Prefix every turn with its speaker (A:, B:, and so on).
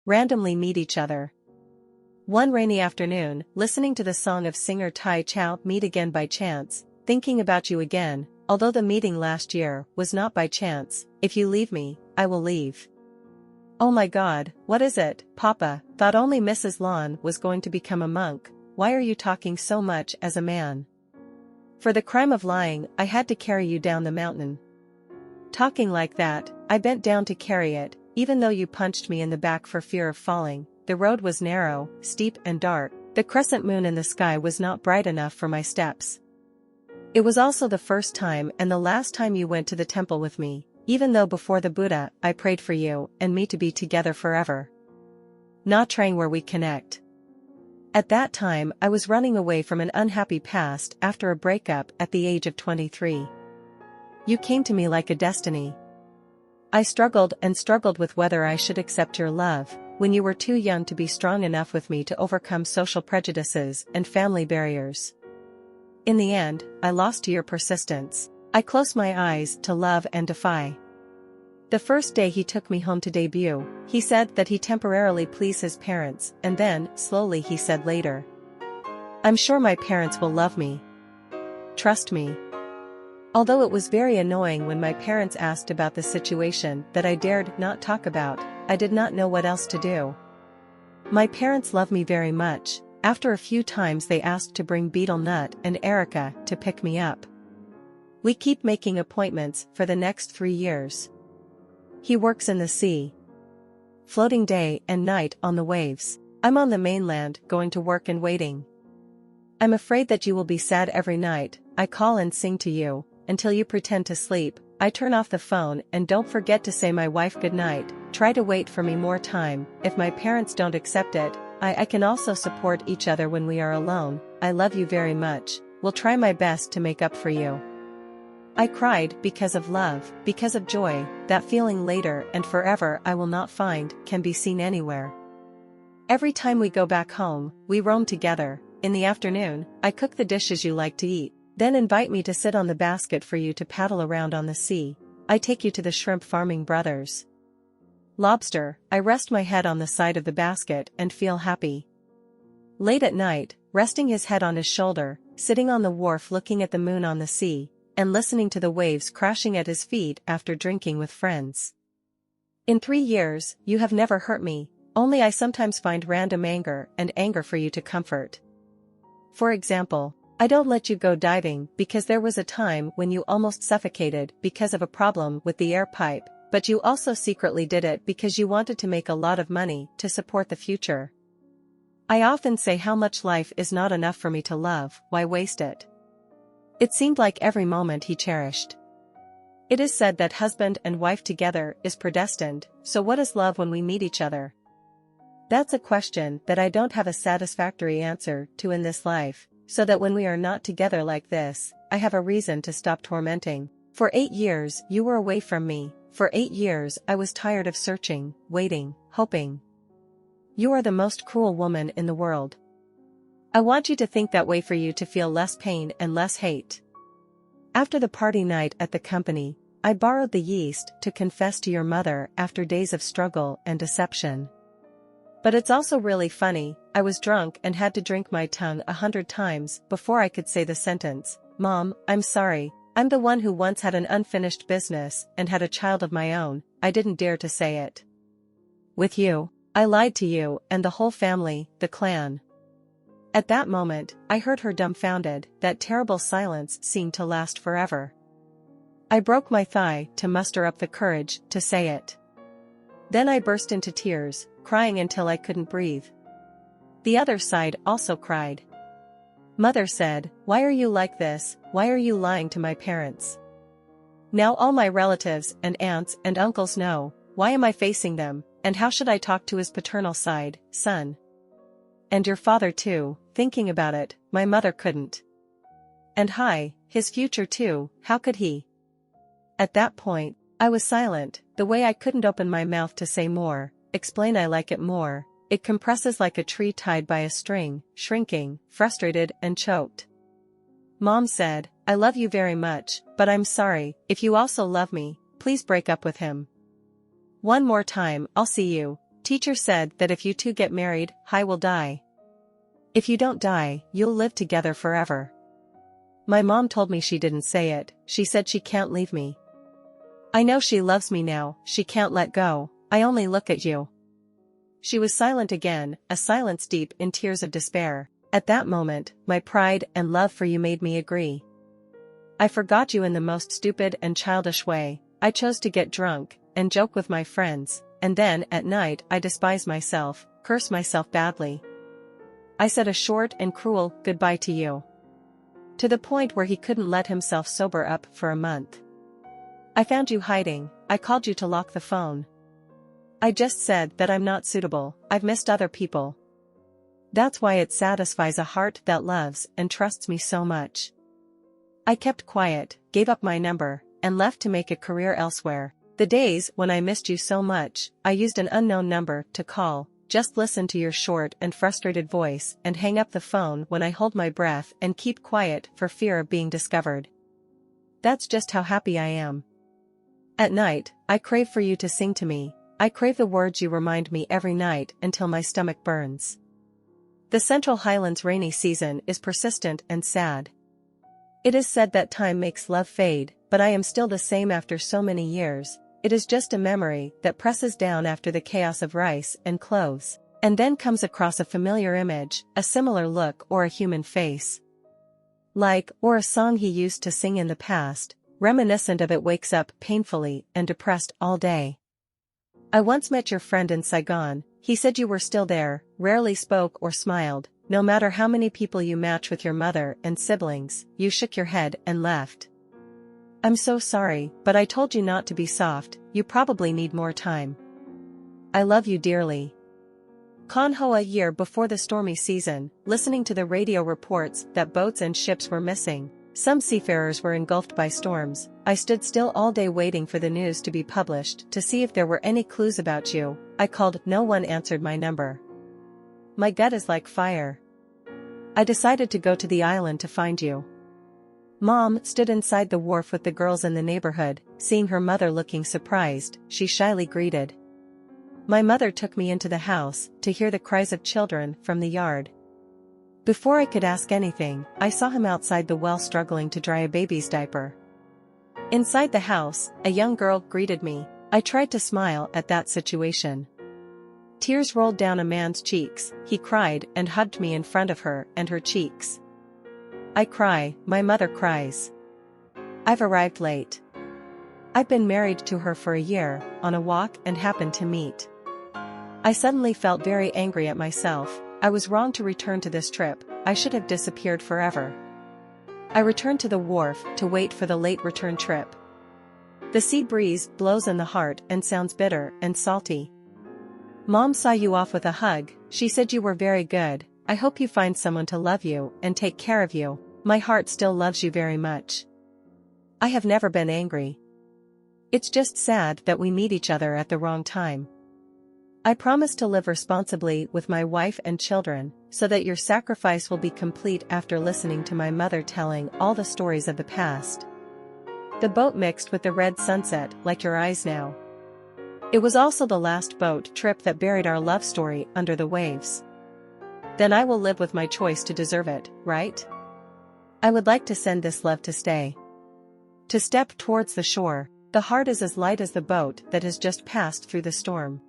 A: randomly meet each other. One rainy afternoon, listening to the song of singer Thai Chau, Meet Again by Chance, thinking about you again, although the meeting last year was not by chance. If you leave me, I will leave. Oh my God, what is it, Papa? Thought only Mrs. Lon was going to become a monk. Why are you talking so much as a man? For the crime of lying, I had to carry you down the mountain. Talking like that, I bent down to carry it, even though you punched me in the back for fear of falling. The road was narrow, steep and dark. The crescent moon in the sky was not bright enough for my steps. It was also the first time and the last time you went to the temple with me, even though before the Buddha I prayed for you and me to be together forever. Nha Trang where we connect. At that time I was running away from an unhappy past after a breakup at the age of 23. You came to me like a destiny. I struggled and struggled with whether I should accept your love, when you were too young to be strong enough with me to overcome social prejudices and family barriers. In the end, I lost to your persistence. I closed my eyes to love and defy. The first day he took me home to debut, he said that he temporarily pleased his parents, and then, slowly he said later, I'm sure my parents will love me. Trust me. Although it was very annoying when my parents asked about the situation that I dared not talk about, I did not know what else to do. My parents love me very much. After a few times they asked to bring Beetle Nut and Erica to pick me up. We keep making appointments for the next 3 years. He works in the sea, floating day and night on the waves. I'm on the mainland going to work and waiting. I'm afraid that you will be sad every night. I call and sing to you until you pretend to sleep. I turn off the phone and don't forget to say my wife goodnight. Try to wait for me more time. If my parents don't accept it, I can also support each other when we are alone. I love you very much. Will try my best to make up for you. I cried because of love, because of joy. That feeling later and forever I will not find can be seen anywhere. Every time we go back home, we roam together. In the afternoon, I cook the dishes you like to eat. Then invite me to sit on the basket for you to paddle around on the sea. I take you to the shrimp farming brothers. Lobster, I rest my head on the side of the basket and feel happy. Late at night, resting his head on his shoulder, sitting on the wharf looking at the moon on the sea, and listening to the waves crashing at his feet after drinking with friends. In 3 years, you have never hurt me, only I sometimes find random anger for you to comfort. For example, I don't let you go diving because there was a time when you almost suffocated because of a problem with the air pipe, but you also secretly did it because you wanted to make a lot of money to support the future. I often say how much life is not enough for me to love, why waste it? It seemed like every moment he cherished. It is said that husband and wife together is predestined, so what is love when we meet each other? That's a question that I don't have a satisfactory answer to in this life. So that when we are not together like this, I have a reason to stop tormenting. For 8 years you were away from me. For 8 years I was tired of searching, waiting, hoping. You are the most cruel woman in the world. I want you to think that way for you to feel less pain and less hate. After the party night at the company, I borrowed the yeast to confess to your mother after days of struggle and deception. But it's also really funny, I was drunk and had to drink my tongue 100 times before I could say the sentence, Mom, I'm sorry, I'm the one who once had an unfinished business and had a child of my own. I didn't dare to say it. With you, I lied to you and the whole family, the clan. At that moment, I heard her dumbfounded. That terrible silence seemed to last forever. I broke my thigh to muster up the courage to say it. Then I burst into tears, crying until I couldn't breathe. The other side also cried. Mother said, why are you like this? Why are you lying to my parents? Now all my relatives and aunts and uncles know. Why am I facing them? And how should I talk to his paternal side, son? And your father too, thinking about it, my mother couldn't. And his future too, how could he? At that point, I was silent, the way I couldn't open my mouth to say more, explain I like it more. It compresses like a tree tied by a string, shrinking, frustrated and choked. Mom said, I love you very much, but I'm sorry, if you also love me, please break up with him. One more time, I'll see you. Teacher said that if you two get married, Hai will die. If you don't die, you'll live together forever. My mom told me she didn't say it, she said she can't leave me. I know she loves me now, she can't let go, I only look at you. She was silent again, a silence deep in tears of despair. At that moment, my pride and love for you made me agree. I forgot you in the most stupid and childish way. I chose to get drunk, and joke with my friends, and then at night I despise myself, curse myself badly. I said a short and cruel goodbye to you. To the point where he couldn't let himself sober up for a month. I found you hiding, I called you to lock the phone. I just said that I'm not suitable, I've missed other people. That's why it satisfies a heart that loves and trusts me so much. I kept quiet, gave up my number, and left to make a career elsewhere. The days when I missed you so much, I used an unknown number to call, just listen to your short and frustrated voice and hang up the phone when I hold my breath and keep quiet for fear of being discovered. That's just how happy I am. At night, I crave for you to sing to me, I crave the words you remind me every night until my stomach burns. The Central Highlands rainy season is persistent and sad. It is said that time makes love fade, but I am still the same after so many years. It is just a memory that presses down after the chaos of rice and clothes, and then comes across a familiar image, a similar look or a human face. Like, or a song he used to sing in the past, reminiscent of it wakes up painfully and depressed all day. I once met your friend in Saigon, he said you were still there, rarely spoke or smiled, no matter how many people you match with your mother and siblings, you shook your head and left. I'm so sorry, but I told you not to be soft, you probably need more time. I love you dearly. Kon Hoa. A year before the stormy season, listening to the radio reports that boats and ships were missing, some seafarers were engulfed by storms, I stood still all day waiting for the news to be published to see if there were any clues about you. I called, no one answered my number. My gut is like fire. I decided to go to the island to find you. Mom stood inside the wharf with the girls in the neighborhood, seeing her mother looking surprised, she shyly greeted. My mother took me into the house to hear the cries of children from the yard. Before I could ask anything, I saw him outside the well struggling to dry a baby's diaper. Inside the house, a young girl greeted me. I tried to smile at that situation. Tears rolled down a man's cheeks, he cried and hugged me in front of her and her cheeks. I cry, my mother cries. I've arrived late. I've been married to her for a year, on a walk and happened to meet. I suddenly felt very angry at myself, I was wrong to return to this trip, I should have disappeared forever. I returned to the wharf to wait for the late return trip. The sea breeze blows in the heart and sounds bitter and salty. Mom saw you off with a hug, she said you were very good, I hope you find someone to love you and take care of you, my heart still loves you very much. I have never been angry. It's just sad that we meet each other at the wrong time. I promise to live responsibly with my wife and children, so that your sacrifice will be complete after listening to my mother telling all the stories of the past. The boat mixed with the red sunset like your eyes now. It was also the last boat trip that buried our love story under the waves. Then I will live with my choice to deserve it, right? I would like to send this love to stay. To step towards the shore, the heart is as light as the boat that has just passed through the storm.